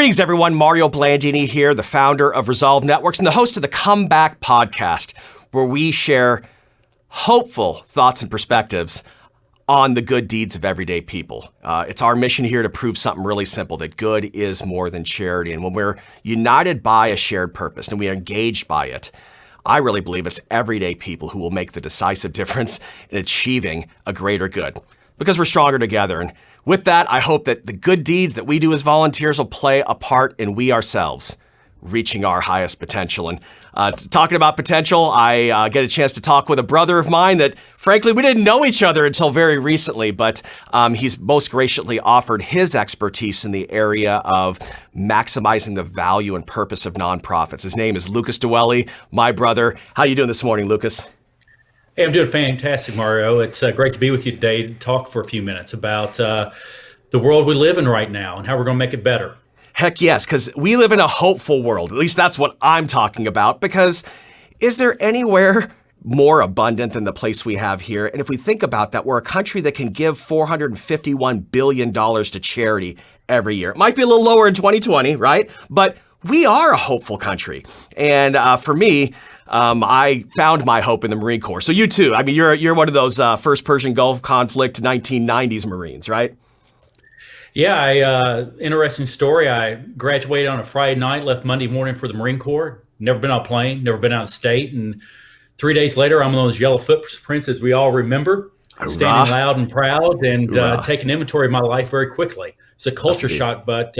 Greetings, everyone. Mario Blandini here, the founder of Resolve Networks and the host of the Comeback Podcast, where we share hopeful thoughts and perspectives on the good deeds of everyday people. It's our mission here to prove something really simple, that good is more than charity. And when we're united by a shared purpose and we are engaged by it, I really believe it's everyday people who will make the decisive difference in achieving a greater good, because we're stronger together. And with that, I hope that the good deeds that we do as volunteers will play a part in we ourselves reaching our highest potential. And talking about potential, I get a chance to talk with a brother of mine that, frankly, we didn't know each other until very recently, but he's most graciously offered his expertise in the area of maximizing the value and purpose of nonprofits. His name is Lukas Dwelly, my brother. How are you doing this morning, Lukas? Hey, I'm doing fantastic, Mario. It's great to be with you today to talk for a few minutes about the world we live in right now and how we're going to make it better. Heck yes, because we live in a hopeful world. At least that's what I'm talking about, because is there anywhere more abundant than the place we have here? And if we think about that, we're a country that can give $451 billion to charity every year. It might be a little lower in 2020, right? But we are a hopeful country. And for me, I found my hope in the Marine Corps. So you too. I mean, you're one of those first Persian Gulf conflict 1990s Marines, right? Yeah, interesting story. I graduated on a Friday night, left Monday morning for the Marine Corps. Never been on a plane, never been out of state. And 3 days later, I'm on those yellow footprints, as we all remember, standing loud and proud and taking inventory of my life very quickly. It's a culture shock, but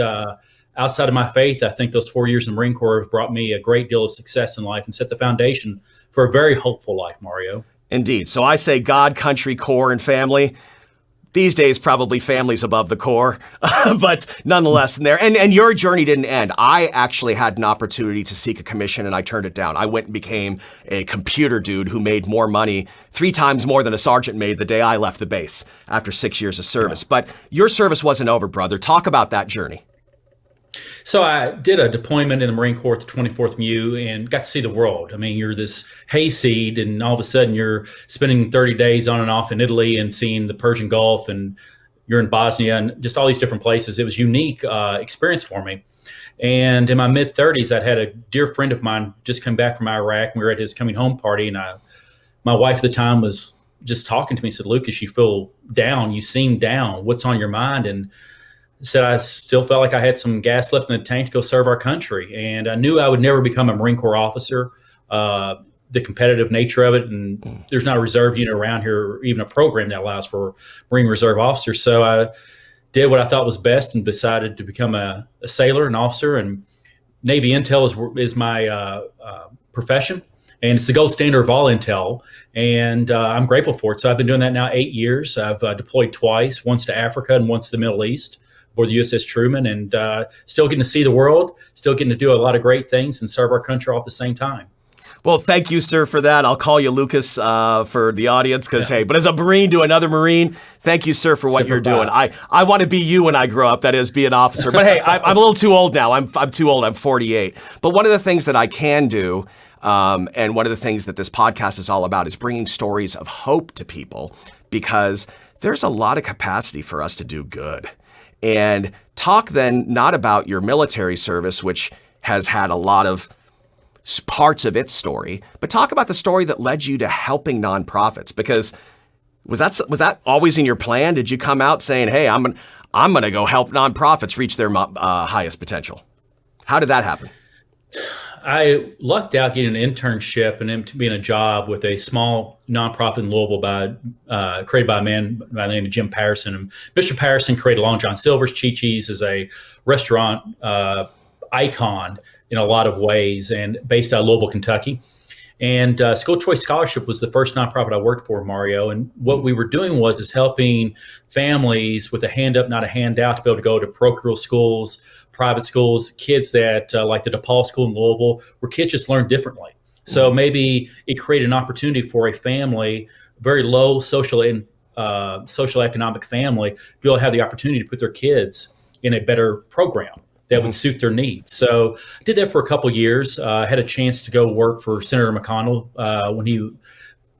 outside of my faith, I think those 4 years in the Marine Corps have brought me a great deal of success in life and set the foundation for a very hopeful life, Mario. Indeed. So I say God, country, Corps, and family. These days, probably families above the Corps, but nonetheless in there. And your journey didn't end. I actually had an opportunity to seek a commission and I turned it down. I went and became a computer dude who made more money, 3 times more than a sergeant made the day I left the base after 6 years of service. Yeah. But your service wasn't over, brother. Talk about that journey. So I did a deployment in the Marine Corps at the 24th MU and got to see the world. I mean, you're this hayseed and all of a sudden you're spending 30 days on and off in Italy and seeing the Persian Gulf, and you're in Bosnia and just all these different places. It was a unique experience for me. And in my mid-30s, I'd had a dear friend of mine just come back from Iraq. We were at his coming home party, and my wife at the time was just talking to me, said, "Lukas, you feel down. You seem down. What's on your mind?" And said I still felt like I had some gas left in the tank to go serve our country. And I knew I would never become a Marine Corps officer, the competitive nature of it. And there's not a reserve unit around here, or even a program that allows for Marine Reserve officers. So I did what I thought was best and decided to become a sailor, an officer. And Navy Intel is my profession. And it's the gold standard of all intel. And I'm grateful for it. So I've been doing that now 8 years. I've deployed twice, once to Africa and once to the Middle East, aboard the USS Truman, and still getting to see the world, still getting to do a lot of great things and serve our country all at the same time. Well, thank you, sir, for that. I'll call you Lukas for the audience because, hey, but as a Marine to another Marine, thank you, sir, for what you're doing. I want to be you when I grow up, that is, be an officer. But, hey, I'm a little too old now. I'm too old. I'm 48. But one of the things that I can do, and one of the things that this podcast is all about, is bringing stories of hope to people, because there's a lot of capacity for us to do good. And talk then not about your military service, which has had a lot of parts of its story, but talk about the story that led you to helping nonprofits. Because was that always in your plan? Did you come out saying, "Hey, I'm going to go help nonprofits reach their highest potential"? How did that happen? I lucked out getting an internship and being a job with a small nonprofit in Louisville created by a man by the name of Jim Patterson. And Mr. Patterson created Long John Silver's. Chi-Chi's is a restaurant icon in a lot of ways, and based out of Louisville, Kentucky. And School Choice Scholarship was the first nonprofit I worked for, Mario. And what we were doing is helping families with a hand up, not a handout, to be able to go to parochial schools, private schools, kids that like the DePaul School in Louisville, where kids just learn differently. So maybe it created an opportunity for a family, very low social economic family, to be able to have the opportunity to put their kids in a better program that would suit their needs. So I did that for a couple of years. I had a chance to go work for Senator McConnell when he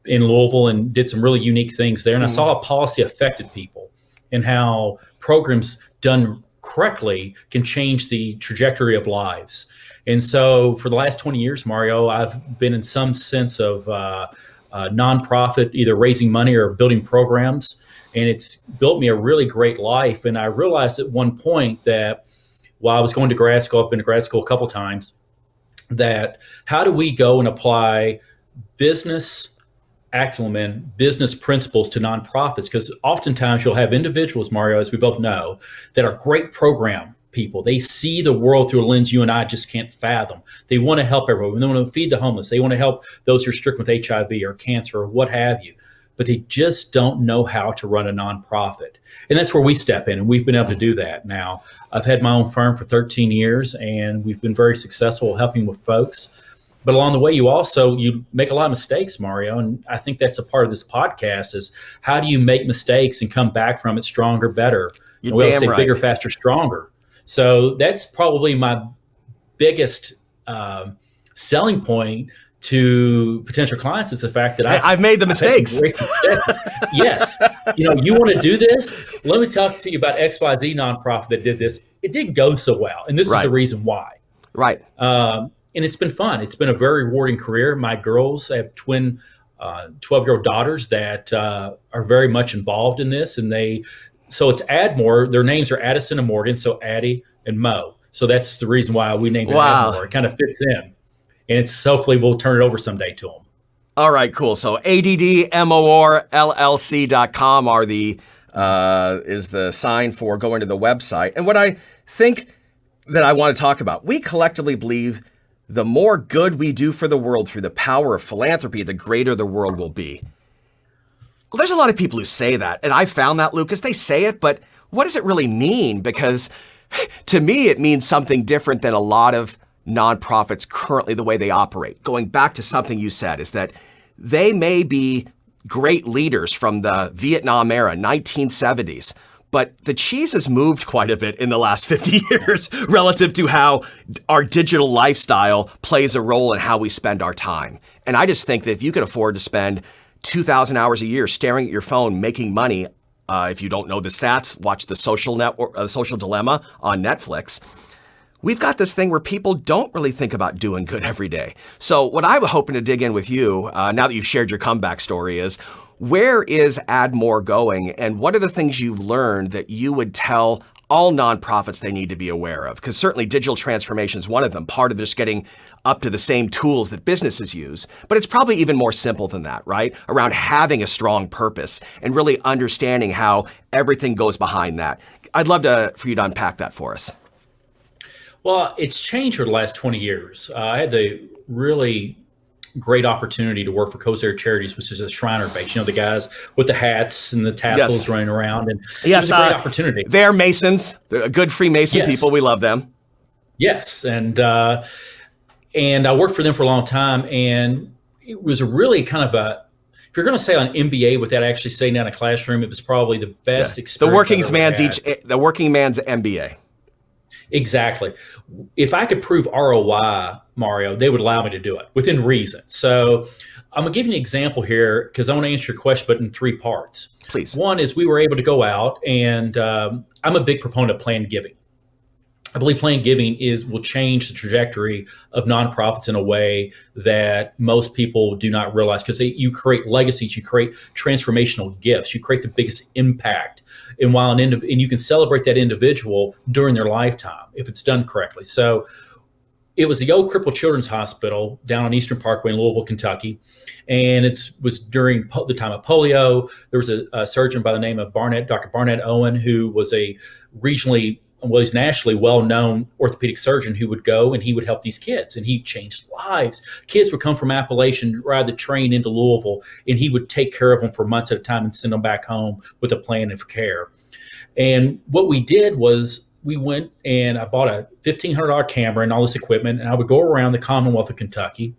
in Louisville and did some really unique things there. And I saw how policy affected people and how programs done correctly can change the trajectory of lives. And so for the last 20 years, Mario, I've been in some sense of nonprofit, either raising money or building programs. And it's built me a really great life. And I realized at one point that while I was going to grad school, I've been to grad school a couple of times, that how do we go and apply business acumen, business principles to nonprofits? Because oftentimes you'll have individuals, Mario, as we both know, that are great program people. They see the world through a lens you and I just can't fathom. They want to help everyone. They want to feed the homeless. They want to help those who are stricken with HIV or cancer or what have you. But they just don't know how to run a nonprofit. And that's where we step in, and we've been able to do that. Now, I've had my own firm for 13 years, and we've been very successful helping with folks. But along the way, you make a lot of mistakes, Mario. And I think that's a part of this podcast is how do you make mistakes and come back from it stronger, better? You're we always say right. Bigger, faster, stronger. So that's probably my biggest selling point to potential clients is the fact that I've made the mistakes. Great mistakes. Yes. You want to do this? Let me talk to you about XYZ nonprofit that did this. It didn't go so well. And this is the reason why. Right. And it's been fun. It's been a very rewarding career. My girls have twin 12-year-old daughters that are very much involved in this. And so it's Admore. Their names are Addison and Morgan. So Addie and Mo. So that's the reason why we named it Admore. It kind of fits in. And it's hopefully we'll turn it over someday to them. All right, cool. So addmorllc.com is the sign for going to the website. And what I think that I want to talk about, we collectively believe the more good we do for the world through the power of philanthropy, the greater the world will be. Well, there's a lot of people who say that, and I found that, Lukas. They say it, but what does it really mean? Because to me, it means something different than a lot of nonprofits currently the way they operate. Going back to something you said is that they may be great leaders from the Vietnam era, 1970s, but the cheese has moved quite a bit in the last 50 years relative to how our digital lifestyle plays a role in how we spend our time. And I just think that if you can afford to spend 2,000 hours a year staring at your phone, making money, if you don't know the stats, watch the Social Dilemma on Netflix. We've got this thing where people don't really think about doing good every day. So what I'm hoping to dig in with you, now that you've shared your comeback story, is where is Admore going, and what are the things you've learned that you would tell all nonprofits they need to be aware of? Because certainly digital transformation is one of them, part of just getting up to the same tools that businesses use. But it's probably even more simple than that, right? Around having a strong purpose and really understanding how everything goes behind that. I'd love for you to unpack that for us. Well, it's changed over the last 20 years. I had the really great opportunity to work for Charities, which is a Shriner base. The guys with the hats and the tassels running around. And it was a great opportunity. They're Masons. They're good Freemason people. We love them. Yes. And I worked for them for a long time. And it was a really kind of if you're going to say an MBA without actually sitting down in a classroom, it was probably the best experience. The working man's MBA. Exactly. If I could prove ROI, Mario, they would allow me to do it within reason. So I'm going to give you an example here because I want to answer your question, but in 3 parts. Please. One is we were able to go out and I'm a big proponent of planned giving. I believe planned giving will change the trajectory of nonprofits in a way that most people do not realize because you create legacies, you create transformational gifts, you create the biggest impact. And and you can celebrate that individual during their lifetime if it's done correctly. So it was the old Crippled Children's Hospital down on Eastern Parkway in Louisville, Kentucky. And it was during the time of polio. There was a surgeon by the name of Dr. Barnett Owen, who was he's nationally well-known orthopedic surgeon who would go and he would help these kids and he changed lives. Kids would come from Appalachian, ride the train into Louisville, and he would take care of them for months at a time and send them back home with a plan of care. And what we did was we went and I bought a $1,500 camera and all this equipment, and I would go around the Commonwealth of Kentucky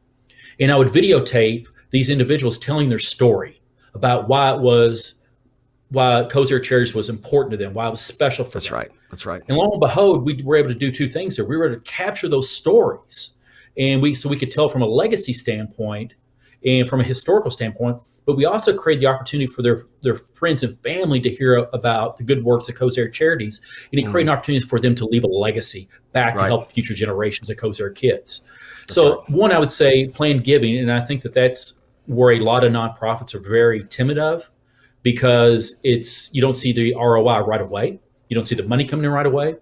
and I would videotape these individuals telling their story about why Cozier Charities was important to them, why it was special for them. That's right. And lo and behold, we were able to do 2 things there. We were able to capture those stories, and so we could tell from a legacy standpoint and from a historical standpoint, but we also create the opportunity for their friends and family to hear about the good works of Coast Charities, and it created an opportunity for them to leave a legacy back to help future generations of Coast kids. One, I would say planned giving, and I think that's where a lot of nonprofits are very timid of, because you don't see the ROI right away. You don't see the money coming in right away,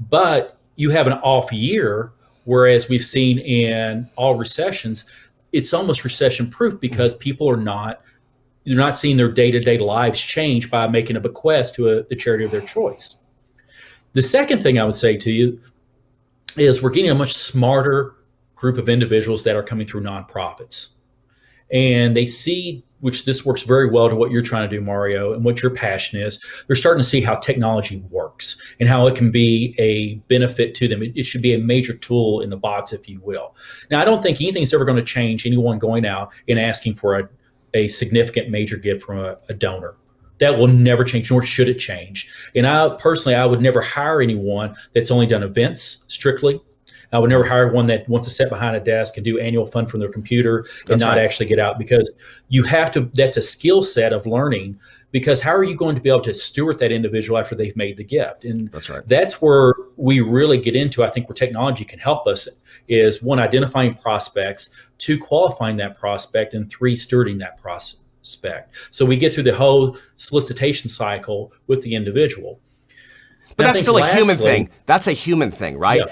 but you have an off year, whereas we've seen in all recessions, it's almost recession proof because people they're not seeing their day-to-day lives change by making a bequest to the charity of their choice. The second thing I would say to you is we're getting a much smarter group of individuals that are coming through nonprofits. And they see, which this works very well to what you're trying to do, Mario, and what your passion is. They're starting to see how technology works and how it can be a benefit to them. It should be a major tool in the box, if you will. Now, I don't think anything's ever going to change anyone going out and asking for a significant major gift from a donor. That will never change, nor should it change. And I would never hire anyone that's only done events strictly. I would never hire one that wants to sit behind a desk and do annual fund from their computer and not actually get out, because you have to, that's a skill set of learning, because how are you going to be able to steward that individual after they've made the gift? And that's where we really get into, I think, where technology can help us is, one, identifying prospects, two, qualifying that prospect, and three, stewarding that prospect. So we get through the whole solicitation cycle with the individual. But that's still a human thing. That's a human thing, right? Yeah.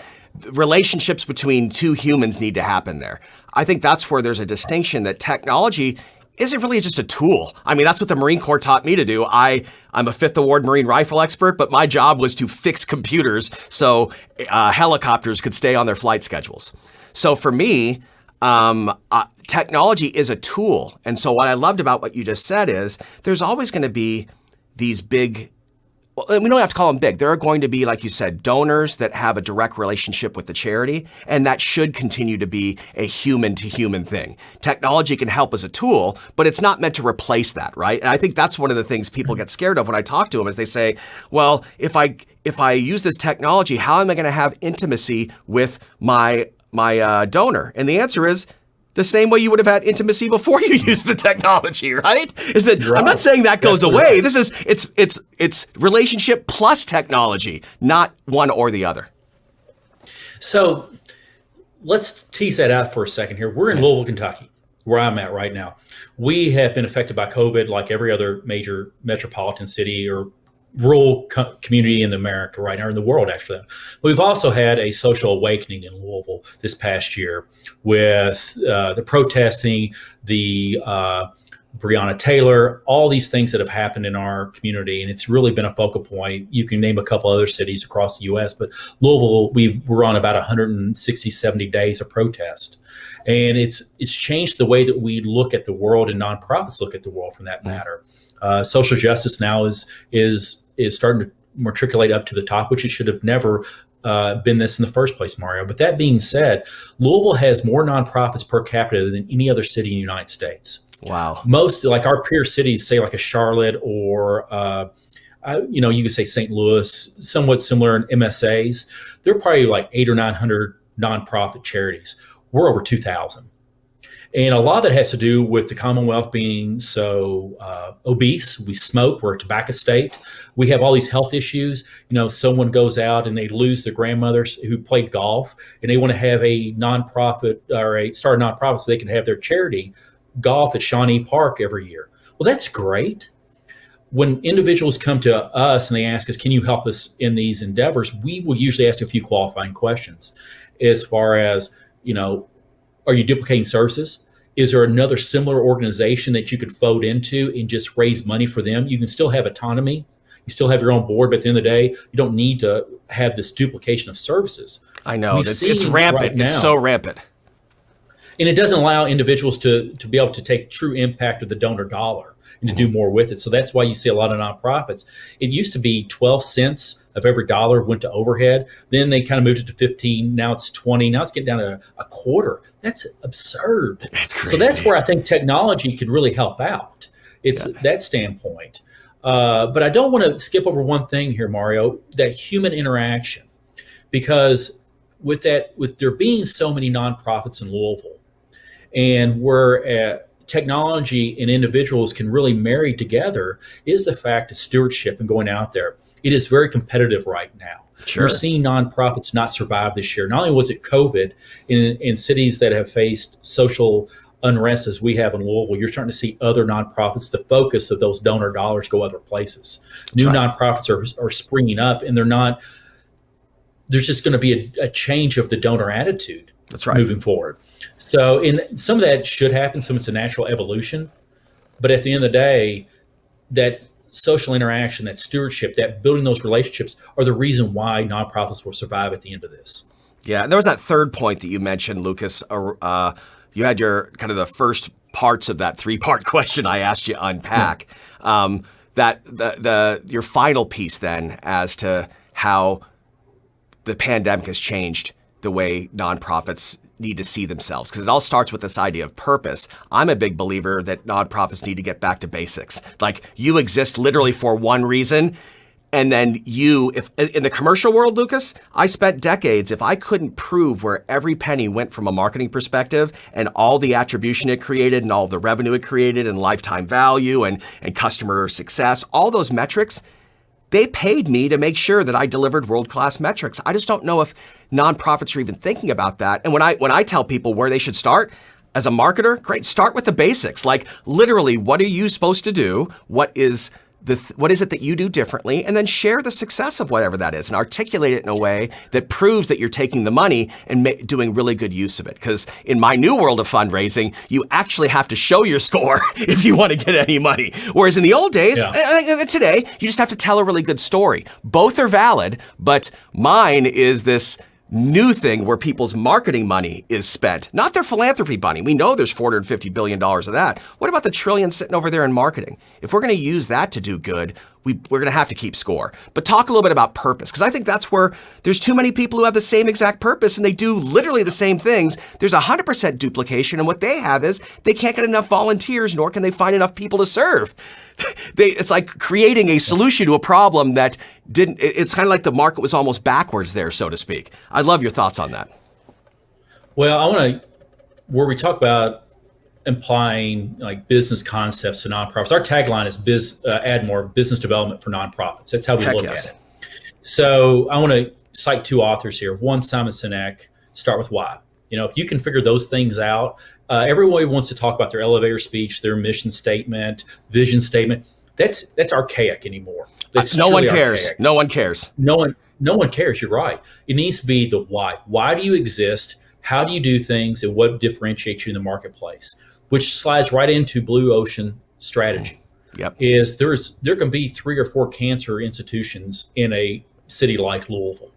Relationships between two humans need to happen there. I think that's where there's a distinction, that technology isn't really just a tool. I mean, that's what the Marine Corps taught me to do. I'm a 5th Award Marine rifle expert, but my job was to fix computers so helicopters could stay on their flight schedules. So for me, technology is a tool. And so what I loved about what you just said is there's always going to be these big, well, we don't have to call them big. There are going to be, like you said, donors that have a direct relationship with the charity, and that should continue to be a human-to-human thing. Technology can help as a tool, but it's not meant to replace that, right? And I think that's one of the things people get scared of when I talk to them, is they say, well, if I use this technology, how am I going to have intimacy with my donor? And the answer is, the same way you would have had intimacy before you used the technology, right? Is that I'm not saying that goes away. This is it's relationship plus technology, not one or the other. So let's tease that out for a second here. We're in Louisville, Kentucky, where I'm at right now. We have been affected by COVID like every other major metropolitan city or rural community in America right now, or in the world, actually. We've also had a social awakening in Louisville this past year with the protesting, the Breonna Taylor, all these things that have happened in our community. And it's really been a focal point. You can name a couple other cities across the U.S., but Louisville, we're on about 160, 70 days of protest. And it's changed the way that we look at the world, and nonprofits look at the world, for that matter. Social justice now is starting to matriculate up to the top, which it should have never been this in the first place, Mario. But that being said, Louisville has more nonprofits per capita than any other city in the United States. Wow. Most, like our peer cities, say like a Charlotte or you could say St. Louis, somewhat similar in MSAs. They're probably like 800 or 900 nonprofit charities. We're over 2,000. And a lot of that has to do with the Commonwealth being so obese. We smoke. We're a tobacco state. We have all these health issues. Someone goes out and they lose their grandmothers who played golf, and they want to have a nonprofit or start a nonprofit so they can have their charity golf at Shawnee Park every year. Well, that's great. When individuals come to us and they ask us, can you help us in these endeavors? We will usually ask a few qualifying questions as far as, are you duplicating services? Is there another similar organization that you could fold into and just raise money for them? You can still have autonomy. You still have your own board, but at the end of the day, you don't need to have this duplication of services. I know. It's rampant. Right now, it's so rampant. And it doesn't allow individuals to be able to take true impact of the donor dollar and to do more with it. So that's why you see a lot of nonprofits. It used to be 12 cents of every dollar went to overhead. Then they kind of moved it to 15. Now it's 20. Now it's getting down to a quarter. That's absurd. That's crazy. So that's where I think technology could really help out. It's that standpoint. But I don't want to skip over one thing here, Mario, that human interaction, because with there being so many nonprofits in Louisville, and we're at technology and individuals can really marry together is the fact of stewardship and going out there. It is very competitive right now. Sure. We're seeing nonprofits not survive this year. Not only was it COVID in cities that have faced social unrest as we have in Louisville, you're starting to see other nonprofits, the focus of those donor dollars go other places. New nonprofits are springing up, and there's just going to be a change of the donor attitude. That's right. Moving forward. So some of that should happen. Some of it's a natural evolution. But at the end of the day, that social interaction, that stewardship, that building those relationships are the reason why nonprofits will survive at the end of this. Yeah, and there was that third point that you mentioned, Lucas. You had your kind of the first parts of that 3-part question I asked you to unpack. That your final piece then as to how the pandemic has changed the way nonprofits need to see themselves, because it all starts with this idea of purpose. I'm a big believer that nonprofits need to get back to basics. Like, you exist literally for one reason. And then if in the commercial world, Lucas, I spent decades, if I couldn't prove where every penny went from a marketing perspective and all the attribution it created and all the revenue it created and lifetime value and customer success, all those metrics, they paid me to make sure that I delivered world-class metrics. I just don't know if nonprofits are even thinking about that. And when I tell people where they should start, as a marketer, great, start with the basics. Like, literally, what are you supposed to do? What is it that you do differently? And then share the success of whatever that is and articulate it in a way that proves that you're taking the money and doing really good use of it. Because in my new world of fundraising, you actually have to show your score if you want to get any money. Whereas in the old days, today, you just have to tell a really good story. Both are valid, but mine is this new thing where people's marketing money is spent, not their philanthropy money. We know there's $450 billion of that. What about the trillion sitting over there in marketing? If we're going to use that to do good, we're going to have to keep score. But talk a little bit about purpose, because I think that's where there's too many people who have the same exact purpose and they do literally the same things. There's 100% duplication, and what they have is they can't get enough volunteers, nor can they find enough people to serve. It's like creating a solution to a problem that didn't. It's kind of like the market was almost backwards there, so to speak. I'd love your thoughts on that. Well, I want to, where we talk about implying like business concepts to nonprofits. Our tagline is add more business development for nonprofits. That's how we look at it. So I want to cite 2 authors here. One, Simon Sinek, Start with Why. If you can figure those things out, everyone wants to talk about their elevator speech, their mission statement, vision statement. That's archaic anymore. No one cares. Archaic. No one cares. No one cares. You're right. It needs to be the why. Why do you exist? How do you do things? And what differentiates you in the marketplace? Which slides right into blue ocean strategy. Yep. Is there can be 3 or 4 cancer institutions in a city like Louisville.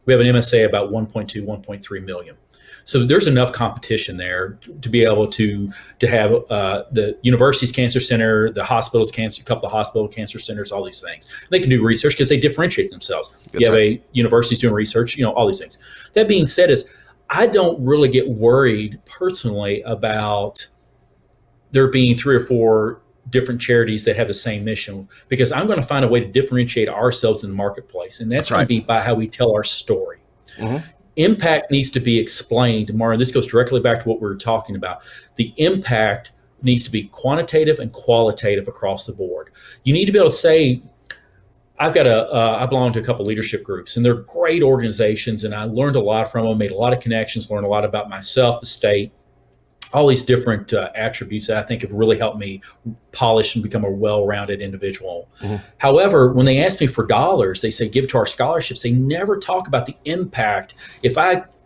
We have an MSA about 1.2, 1.3 million. So there's enough competition there to be able to have the university's cancer center, the hospital's cancer, a couple of hospital cancer centers, all these things. They can do research because they differentiate themselves. You have a university's doing research, all these things. That being said, I don't really get worried personally about there being 3 or 4 different charities that have the same mission, because I'm going to find a way to differentiate ourselves in the marketplace. And that's going to be by how we tell our story. Mm-hmm. Impact needs to be explained, Mara. This goes directly back to what we were talking about. The impact needs to be quantitative and qualitative across the board. You need to be able to say, I belong to a couple leadership groups, and they're great organizations, and I learned a lot from them, made a lot of connections, learned a lot about myself, the state, all these different attributes that I think have really helped me polish and become a well-rounded individual. Mm-hmm. However, when they ask me for dollars, they say give it to our scholarships. They never talk about the impact.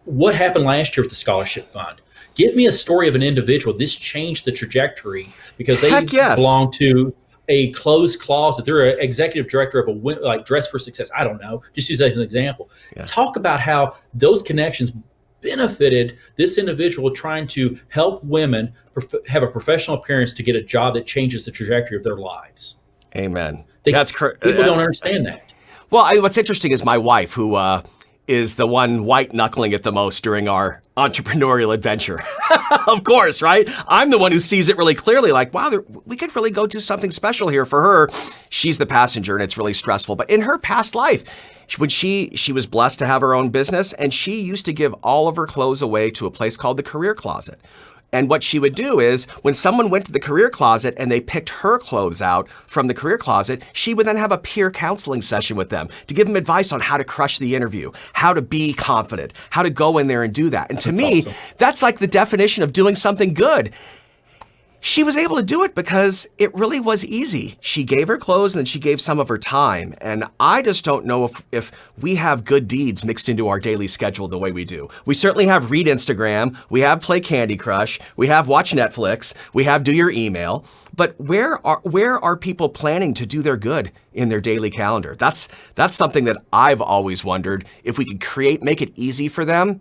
What happened last year with the scholarship fund? Give me a story of an individual. This changed the trajectory because they belong to a closed closet. They're an executive director of like Dress for Success. I don't know. Just use that as an example. Yeah. Talk about how those connections benefited this individual trying to help women have a professional appearance to get a job that changes the trajectory of their lives. Amen. That's correct. People don't understand that. Well, what's interesting is my wife, who is the one white knuckling it the most during our entrepreneurial adventure. Of course, right? I'm the one who sees it really clearly, like, wow, we could really go do something special here for her. She's the passenger and it's really stressful. But in her past life, when she was blessed to have her own business, and she used to give all of her clothes away to a place called the Career Closet. And what she would do is when someone went to the career closet and they picked her clothes out from the career closet, she would then have a peer counseling session with them to give them advice on how to crush the interview, how to be confident, how to go in there and do that. And to me, awesome. That's like the definition of doing something good. She was able to do it because it really was easy. She gave her clothes and then she gave some of her time. And I just don't know if we have good deeds mixed into our daily schedule the way we do. We certainly have read Instagram, we have play Candy Crush, we have watch Netflix, we have do your email. But where are people planning to do their good in their daily calendar? That's something that I've always wondered. If we could make it easy for them,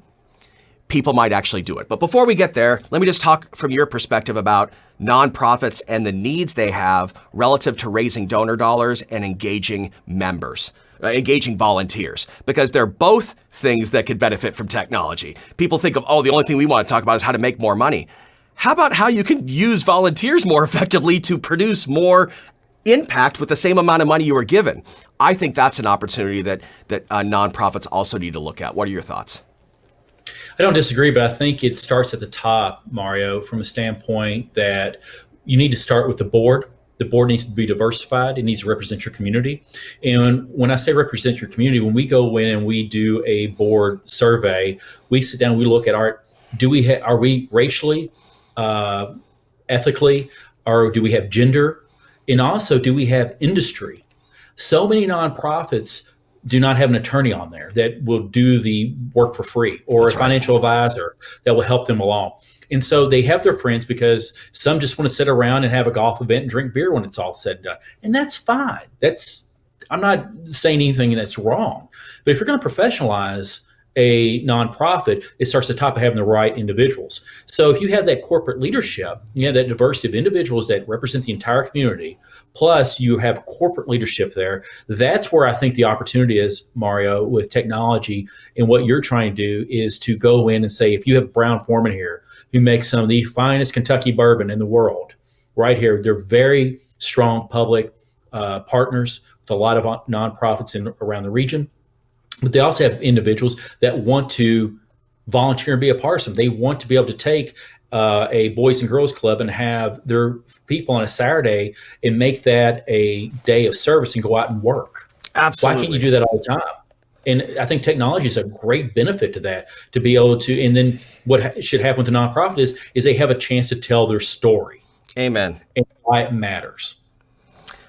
people might actually do it. But before we get there, let me just talk from your perspective about nonprofits and the needs they have relative to raising donor dollars and engaging members, engaging volunteers, because they're both things that could benefit from technology. People think of, the only thing we want to talk about is how to make more money. How about how you can use volunteers more effectively to produce more impact with the same amount of money you were given? I think that's an opportunity that nonprofits also need to look at. What are your thoughts? I don't disagree, but I think it starts at the top, Mario, from a standpoint that you need to start with the board. The board needs to be diversified. It needs to represent your community. And when I say represent your community, when we go in and we do a board survey, we sit down, we look at are we racially, ethically, or do we have gender? And also, do we have industry? So many nonprofits do not have an attorney on there that will do the work for free, or That's a financial advisor that will help them along. And so they have their friends, because some just want to sit around and have a golf event and drink beer when it's all said and done. And that's fine. I'm not saying anything that's wrong. But if you're going to professionalize a nonprofit, it starts at the top of having the right individuals. So if you have that corporate leadership, you have that diversity of individuals that represent the entire community, plus you have corporate leadership there, that's where I think the opportunity is, Mario, with technology. And what you're trying to do is to go in and say, if you have Brown Foreman here, who makes some of the finest Kentucky bourbon in the world, right here, they're very strong public partners with a lot of nonprofits around the region. But they also have individuals that want to volunteer and be a part of something. They want to be able to take a Boys and Girls Club and have their people on a Saturday and make that a day of service and go out and work. Absolutely. Why can't you do that all the time? And I think technology is a great benefit to that, to be able to. And then what should happen with the nonprofit is they have a chance to tell their story. Amen. And why it matters.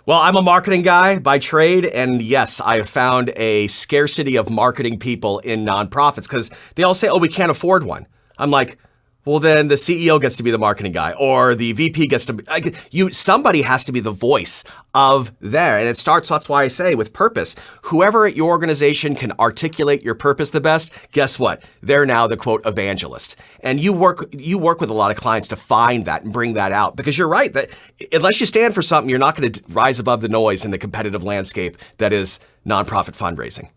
Well, I'm a marketing guy by trade, and yes, I have found a scarcity of marketing people in nonprofits because they all say, we can't afford one. I'm like, well, then the CEO gets to be the marketing guy, or the VP gets to be, somebody has to be the voice of there. And it starts, that's why I say, with purpose. Whoever at your organization can articulate your purpose the best, guess what? They're now the, quote, evangelist. And you work with a lot of clients to find that and bring that out, because you're right that unless you stand for something, you're not going to rise above the noise in the competitive landscape that is nonprofit fundraising.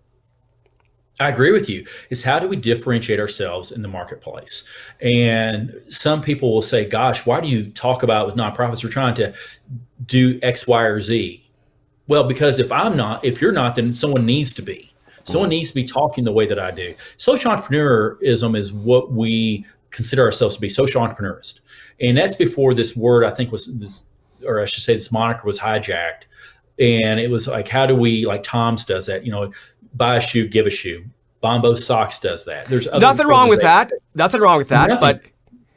I agree with you. It's how do we differentiate ourselves in the marketplace? And some people will say, gosh, why do you talk about with nonprofits, we're trying to do X, Y, or Z? Well, because if you're not, then someone needs to be. Someone needs to be talking the way that I do. Social entrepreneurism is what we consider ourselves to be, social entrepreneurist. And that's before this word, I think, or I should say this moniker was hijacked. And it was like, how do we, like Tom's does that, buy a shoe, give a shoe. Bombo Socks does that. There's nothing wrong with that. Nothing wrong with that.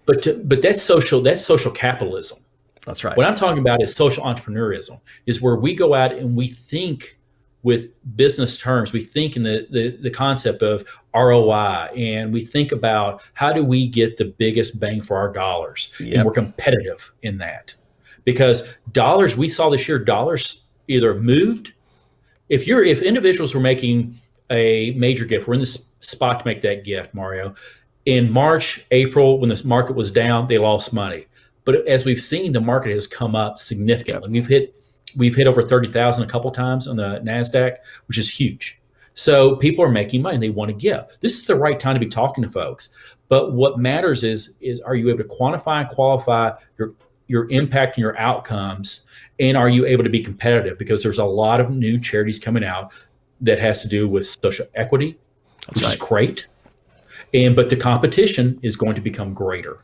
But that's social capitalism. That's right. What I'm talking about is social entrepreneurism, is where we go out and we think with business terms. We think in the concept of ROI, and we think about how do we get the biggest bang for our dollars. Yep. And we're competitive in that, because dollars, we saw this year, dollars either moved. If individuals were making a major gift, we're in this spot to make that gift, Mario. In March, April, when the market was down, they lost money. But as we've seen, the market has come up significantly. We've hit over 30,000 a couple times on the NASDAQ, which is huge. So people are making money and they want to give. This is the right time to be talking to folks. But what matters is are you able to quantify and qualify your impact and your outcomes? And are you able to be competitive? Because there's a lot of new charities coming out that has to do with social equity, which is great. But the competition is going to become greater.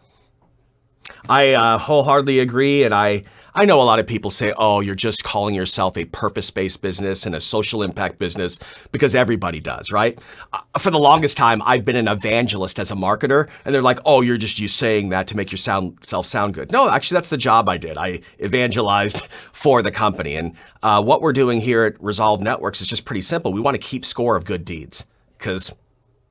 I wholeheartedly agree. And I know a lot of people say, oh, you're just calling yourself a purpose-based business and a social impact business because everybody does, right? For the longest time, I've been an evangelist as a marketer. And they're like, oh, you're just saying that to make yourself sound good. No, actually, that's the job I did. I evangelized for the company. And what we're doing here at Resolve Networks is just pretty simple. We want to keep score of good deeds because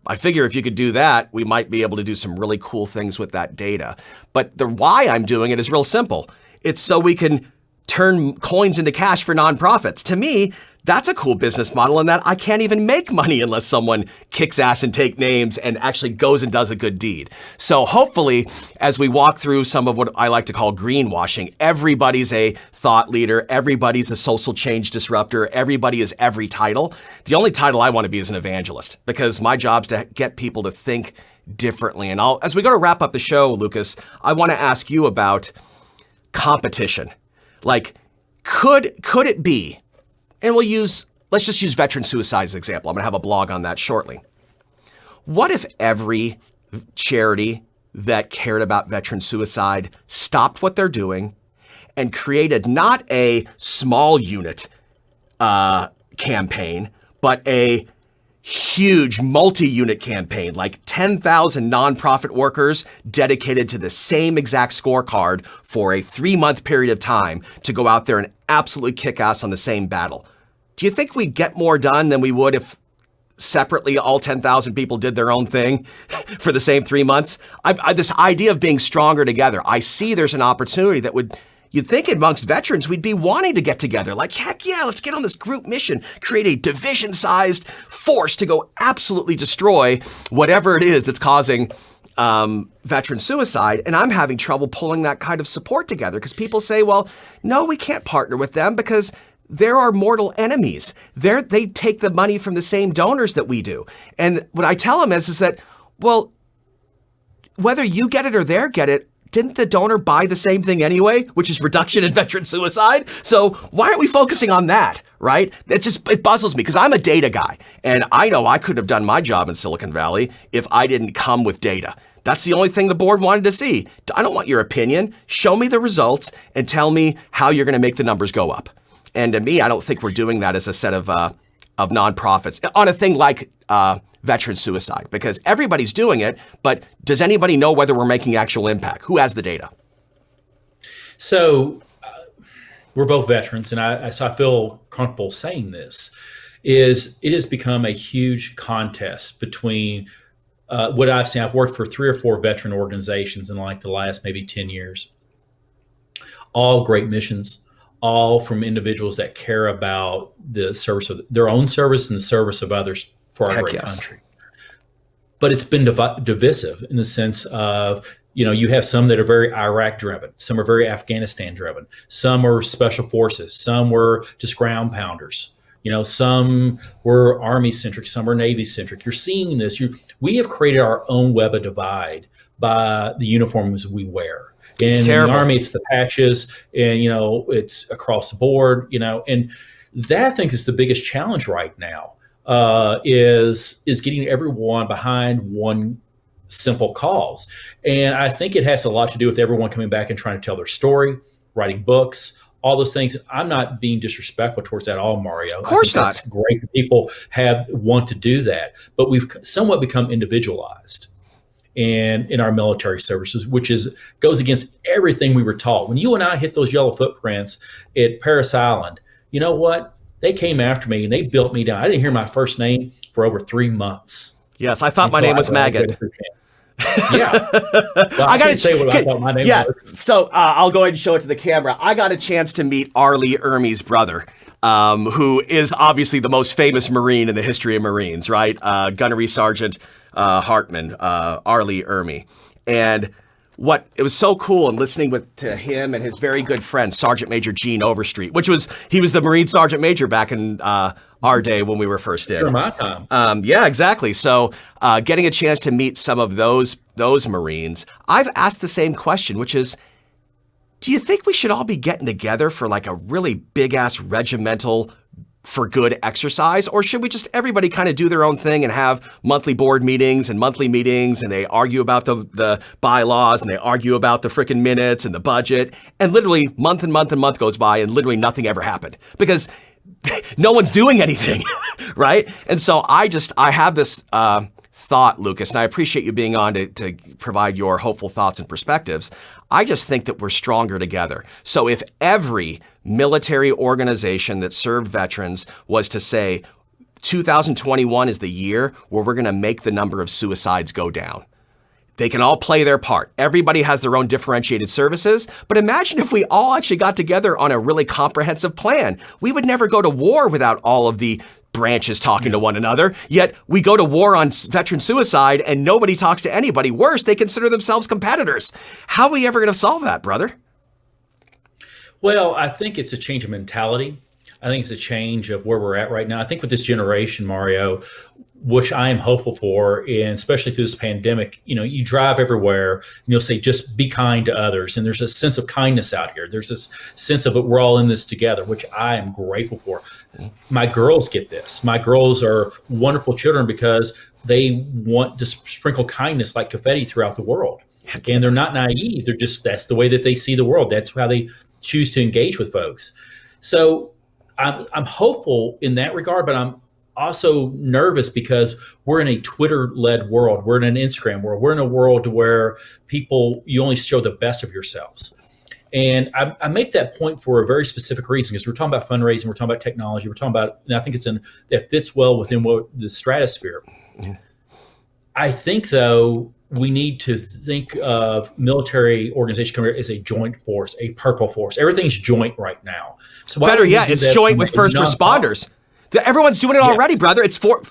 I figure if you could do that, we might be able to do some really cool things with that data. But the why I'm doing it is real simple. It's so we can turn coins into cash for nonprofits. To me, that's a cool business model in that I can't even make money unless someone kicks ass and take names and actually goes and does a good deed. So hopefully, as we walk through some of what I like to call greenwashing, everybody's a thought leader, everybody's a social change disruptor, everybody is every title. The only title I want to be is an evangelist because my job's to get people to think differently. And as we go to wrap up the show, Lukas, I want to ask you about competition. Like, could it be, and let's just use veteran suicide as an example. I'm going to have a blog on that shortly. What if every charity that cared about veteran suicide stopped what they're doing and created not a small unit campaign, but a huge multi-unit campaign, like 10,000 nonprofit workers dedicated to the same exact scorecard for a 3-month period of time to go out there and absolutely kick ass on the same battle? Do you think we'd get more done than we would if separately all 10,000 people did their own thing for the same 3 months? This idea of being stronger together, I see there's an opportunity that you'd think amongst veterans, we'd be wanting to get together. Like, heck yeah, let's get on this group mission, create a division-sized force to go absolutely destroy whatever it is that's causing veteran suicide. And I'm having trouble pulling that kind of support together because people say, well, no, we can't partner with them because they're our mortal enemies. They take the money from the same donors that we do. And what I tell them is that, well, whether you get it or they get it, didn't the donor buy the same thing anyway, which is reduction in veteran suicide? So why aren't we focusing on that, right? It puzzles me because I'm a data guy and I know I couldn't have done my job in Silicon Valley if I didn't come with data. That's the only thing the board wanted to see. I don't want your opinion. Show me the results and tell me how you're going to make the numbers go up. And to me, I don't think we're doing that as a set of nonprofits on a thing like veteran suicide, because everybody's doing it, but does anybody know whether we're making actual impact? Who has the data? So we're both veterans, and so I feel comfortable saying this, it has become a huge contest between what I've seen. I've worked for 3 or 4 veteran organizations in like the last maybe 10 years, all great missions, all from individuals that care about the service of their own service and the service of others for our great country. But it's been divisive in the sense of, you have some that are very Iraq driven, some are very Afghanistan driven, some are special forces, some were just ground pounders, some were Army centric, some are Navy centric. You're seeing this. We have created our own web of divide by the uniforms we wear. And in the Army, it's the patches, and it's across the board, and that I think is the biggest challenge right now. Is getting everyone behind one simple cause. And I think it has a lot to do with everyone coming back and trying to tell their story, writing books, all those things. I'm not being disrespectful towards that at all, Mario. Of course not. That's great that people want to do that, but we've somewhat become individualized and in our military services, which goes against everything we were taught. When you and I hit those yellow footprints at Parris Island, you know what? They came after me and they built me down. I didn't hear my first name for over 3 months. Yes, I thought my name was Maggot. Yeah. Well, I can't say what I thought my name was. So I'll go ahead and show it to the camera. I got a chance to meet Arlie Ermey's brother, who is obviously the most famous Marine in the history of Marines, right? Gunnery Sergeant Hartman, Arlie Ermey. And it was so cool and listening to him and his very good friend, Sergeant Major Gene Overstreet, he was the Marine Sergeant Major back in our day when we were first in. Sure, my time. Yeah, exactly. So getting a chance to meet some of those Marines, I've asked the same question, which is, do you think we should all be getting together for like a really big-ass regimental for good exercise? Or should we just everybody kind of do their own thing and have monthly board meetings and monthly meetings, and they argue about the bylaws and they argue about the frickin' minutes and the budget, and literally month and month and month goes by and literally nothing ever happened because no one's doing anything, right? And so I have this thought, Lukas, and I appreciate you being on to provide your hopeful thoughts and perspectives. I just think that we're stronger together. So if every military organization that served veterans was to say 2021 is the year where we're going to make the number of suicides go down, they can all play their part. Everybody has their own differentiated services, but imagine if we all actually got together on a really comprehensive plan. We would never go to war without all of the branches talking to one another, yet we go to war on veteran suicide and nobody talks to anybody. Worse, they consider themselves competitors. How are we ever going to solve that, brother? Well, I think it's a change of mentality. I think it's a change of where we're at right now. I think with this generation, Mario, which I am hopeful for, and especially through this pandemic, you drive everywhere and you'll say, just be kind to others. And there's a sense of kindness out here. There's this sense of it, we're all in this together, which I am grateful for. My girls get this. My girls are wonderful children because they want to sprinkle kindness like confetti throughout the world. And they're not naive. They're just, that's the way that they see the world. That's how they choose to engage with folks. So I'm hopeful in that regard, but I'm also nervous because we're in a Twitter-led world. We're in an Instagram world. We're in a world where you only show the best of yourselves. And I make that point for a very specific reason, because we're talking about fundraising, we're talking about technology, we're talking about, and I think that fits well within the stratosphere. Mm-hmm. I think, though, we need to think of military organization coming here as a joint force, a purple force. Everything's joint right now. So better yet, it's joint with first responders. Everyone's doing it already, yes, brother. It's for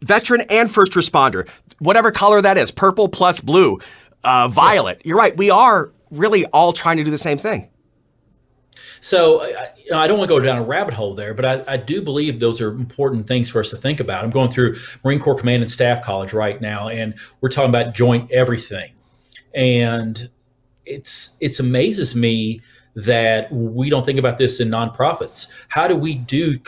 veteran and first responder, whatever color that is, purple plus blue, violet. You're right. We are really all trying to do the same thing. So I don't want to go down a rabbit hole there, but I do believe those are important things for us to think about. I'm going through Marine Corps Command and Staff College right now, and we're talking about joint everything. And it amazes me that we don't think about this in nonprofits. How do we do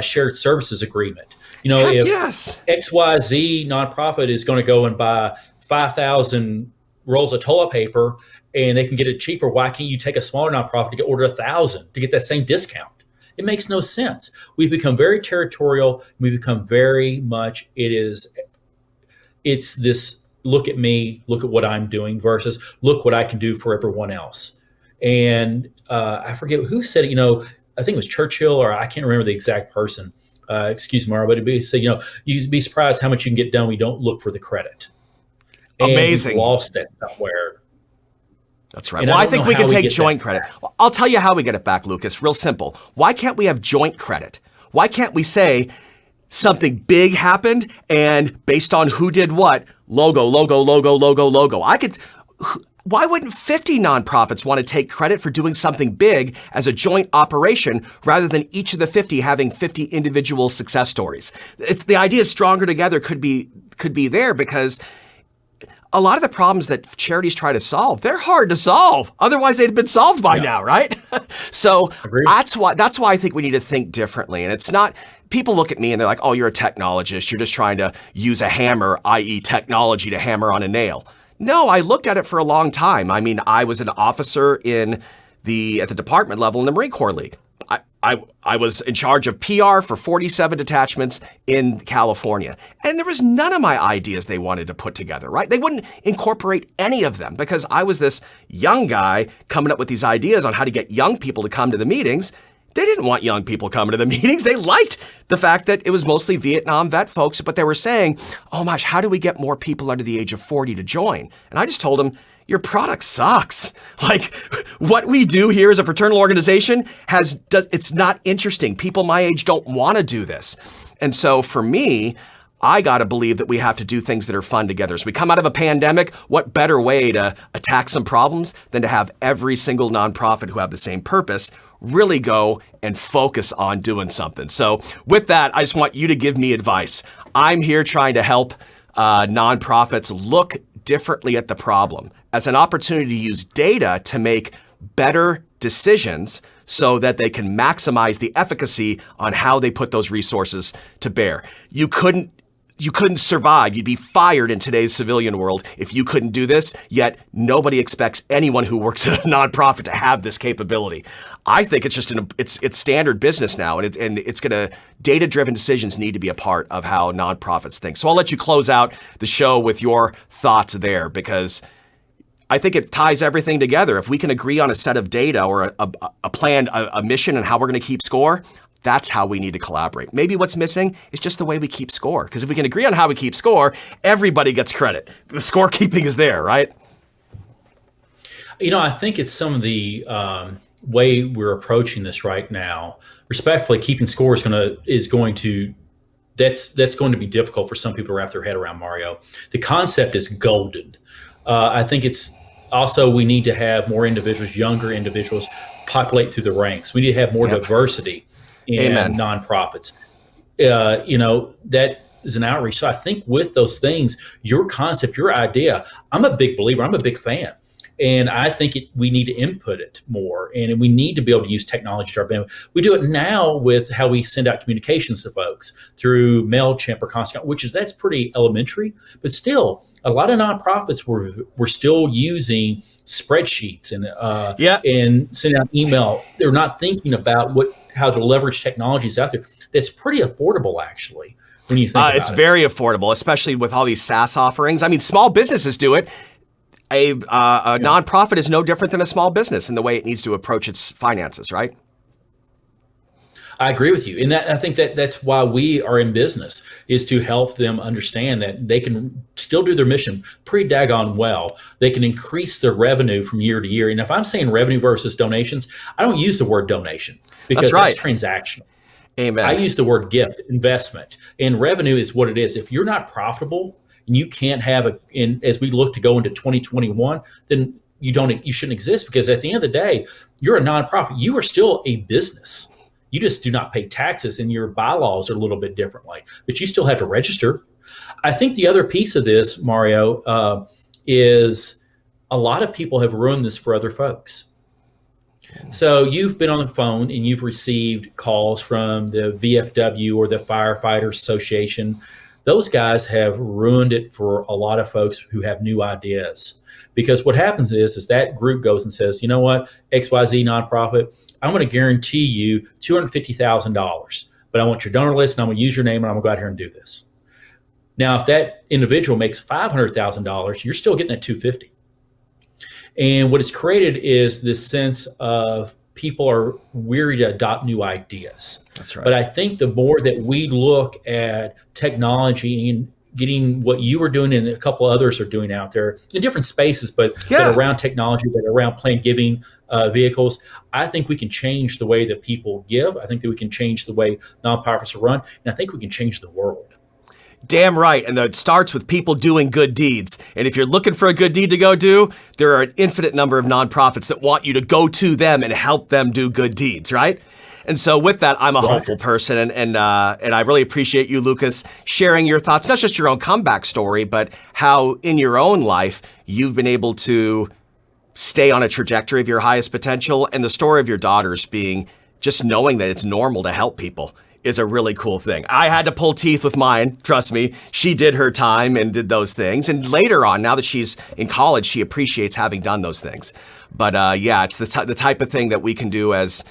shared services agreement? If XYZ nonprofit is going to go and buy 5,000 rolls of toilet paper and they can get it cheaper, why can't you take a smaller nonprofit to order 1,000 to get that same discount? It makes no sense. We've become very territorial. We become very much, it's this look at me, look at what I'm doing versus look what I can do for everyone else. And I forget who said it, I think it was Churchill, or I can't remember the exact person. Excuse me, but he said, you'd be surprised how much you can get done when you don't look for the credit. Amazing. And we've lost that somewhere. That's right. Well, I think we can take joint credit. Well, I'll tell you how we get it back, Lukas. Real simple. Why can't we have joint credit? Why can't we say something big happened and based on who did what, logo. Why wouldn't 50 nonprofits want to take credit for doing something big as a joint operation rather than each of the 50 having 50 individual success stories? It's the idea stronger together could be there, because a lot of the problems that charities try to solve, they're hard to solve. Otherwise, they'd have been solved by now, right? So that's why I think we need to think differently. And it's not, people look at me and they're like, oh, you're a technologist. You're just trying to use a hammer, i.e. technology, to hammer on a nail. No, I looked at it for a long time. I mean, I was an officer at the department level in the Marine Corps League. I was in charge of PR for 47 detachments in California. And there was none of my ideas they wanted to put together, right? They wouldn't incorporate any of them because I was this young guy coming up with these ideas on how to get young people to come to the meetings. They didn't want young people coming to the meetings. They liked the fact that it was mostly Vietnam vet folks, but they were saying, oh my gosh, how do we get more people under the age of 40 to join? And I just told them, your product sucks. Like, what we do here as a fraternal organization it's not interesting. People my age don't want to do this. And so for me, I got to believe that we have to do things that are fun together. As we come out of a pandemic, what better way to attack some problems than to have every single nonprofit who have the same purpose really go and focus on doing something. So with that, I just want you to give me advice. I'm here trying to help nonprofits look differently at the problem as an opportunity to use data to make better decisions so that they can maximize the efficacy on how they put those resources to bear. You couldn't survive. You'd be fired in today's civilian world if you couldn't do this, yet nobody expects anyone who works at a nonprofit to have this capability. I think it's just it's standard business now, and it's gonna, data-driven decisions need to be a part of how nonprofits think. So I'll let you close out the show with your thoughts there, because I think it ties everything together. If we can agree on a set of data or a plan, a mission, and how we're gonna keep score, that's how we need to collaborate. Maybe what's missing is just the way we keep score. Because if we can agree on how we keep score, everybody gets credit. The scorekeeping is there, right? I think it's some of the way we're approaching this right now. Respectfully, keeping score is going to be difficult for some people to wrap their head around, Mario. The concept is golden. I think it's also, we need to have more individuals, younger individuals, populate through the ranks. We need to have more diversity in nonprofits. That is an outreach. So I think with those things, your concept, your idea, I'm a big believer, I'm a big fan. And I think we need to input it more, and we need to be able to use technology to our benefit. We do it now with how we send out communications to folks through MailChimp or Constant, that's pretty elementary, but still a lot of nonprofits were still using spreadsheets and sending out email. They're not thinking about how to leverage technologies out there. That's pretty affordable, actually, when you think about it. It's very affordable, especially with all these SaaS offerings. I mean, small businesses do it. A nonprofit is no different than a small business in the way it needs to approach its finances, right? I agree with you. And I think that's why we are in business, is to help them understand that they can still do their mission pretty daggone well. They can increase their revenue from year to year. And if I'm saying revenue versus donations, I don't use the word donation, because that's transactional. Amen. I use the word gift, investment, and revenue is what it is. If you're not profitable and you can't have as we look to go into 2021, then you shouldn't exist, because at the end of the day, you're a nonprofit. You are still a business. You just do not pay taxes, and your bylaws are a little bit differently, but you still have to register. I think the other piece of this, Mario, is a lot of people have ruined this for other folks. So you've been on the phone and you've received calls from the VFW or the Firefighters Association. Those guys have ruined it for a lot of folks who have new ideas. Because what happens is that group goes and says, you know what, XYZ nonprofit, I'm going to guarantee you $250,000, but I want your donor list, and I'm going to use your name, and I'm going to go out here and do this. Now, if that individual makes $500,000, you're still getting that $250,000. And what it's created is this sense of people are weary to adopt new ideas. That's right. But I think the more that we look at technology and getting what you are doing and a couple others are doing out there in different spaces, but that are around technology, that are around planned giving vehicles, I think we can change the way that people give. I think that we can change the way nonprofits are run. And I think we can change the world. Damn right. And it starts with people doing good deeds. And if you're looking for a good deed to go do, there are an infinite number of nonprofits that want you to go to them and help them do good deeds, right? And so with that, I'm a hopeful person, and I really appreciate you, Lukas, sharing your thoughts, not just your own comeback story, but how in your own life you've been able to stay on a trajectory of your highest potential, and the story of your daughters being just knowing that it's normal to help people is a really cool thing. I had to pull teeth with mine, trust me. She did her time and did those things. And later on, now that she's in college, she appreciates having done those things. But it's the type of thing that we can do as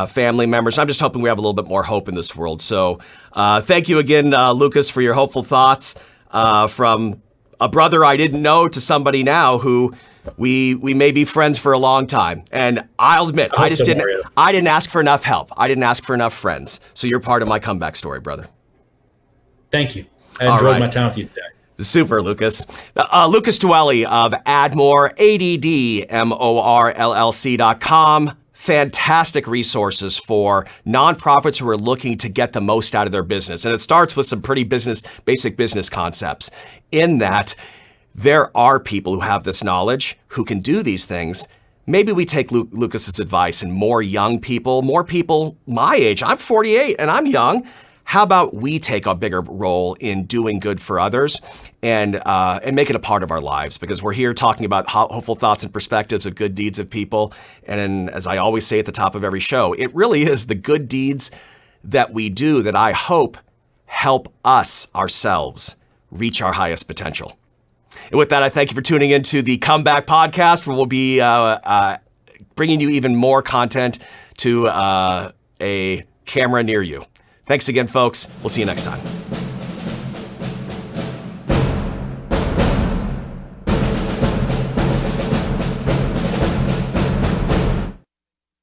family members. I'm just hoping we have a little bit more hope in this world. So thank you again, Lukas, for your hopeful thoughts. From a brother I didn't know to somebody now who we may be friends for a long time. And I'll admit, I didn't ask for enough help. I didn't ask for enough friends. So you're part of my comeback story, brother. Thank you. I enjoyed my time with you today. Super, Lukas. Lukas Dwelly of Admore, ADDMORLLC.com. Fantastic resources for nonprofits who are looking to get the most out of their business. And it starts with some pretty basic business concepts, in that there are people who have this knowledge who can do these things. Maybe we take Lukas's advice, and more young people, more people my age, I'm 48 and I'm young, how about we take a bigger role in doing good for others and make it a part of our lives? Because we're here talking about hopeful thoughts and perspectives of good deeds of people. And as I always say at the top of every show, it really is the good deeds that we do that I hope help us ourselves reach our highest potential. And with that, I thank you for tuning into the Comeback Podcast, where we'll be bringing you even more content to a camera near you. Thanks again, folks. We'll see you next time.